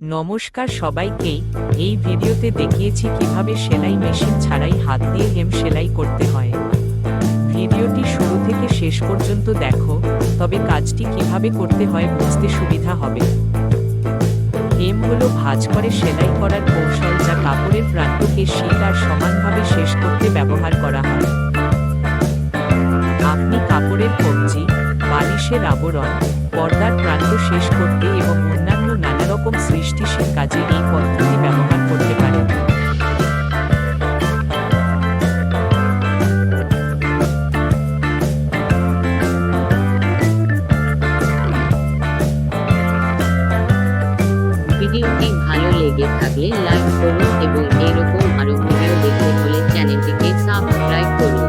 নমস্কার সবাইকে। এই ভিডিওতে দেখিয়েছি কিভাবে সেলাই মেশিন ছাড়াই হাত দিয়ে হেম সেলাই করতে হয়। ভিডিওটি শুরু থেকে শেষ পর্যন্ত দেখো, তবে কাজটি কিভাবে করতে হয় বুঝতে সুবিধা হবে। হেম হলো ভাঁজ করে সেলাই করার কৌশল, যা কাপড়ের প্রান্তকে শীত আর সমানভাবে শেষ করতে ব্যবহার করা হয়। আপনি কাপড়ের কবজি, বালিশের আবরণ, পর্দার প্রান্ত শেষ করতে এবং অন্যান্য নানা রকম সৃষ্টিশীল কাজে এই পদ্ধতি ব্যবহার করতে পারেন। ভিডিওটি ভালো লেগে থাকলে লাইক করুন এবং এরকম আরো ভিডিও দেখতে হলে চ্যানেলটিকে সাবস্ক্রাইব করুন।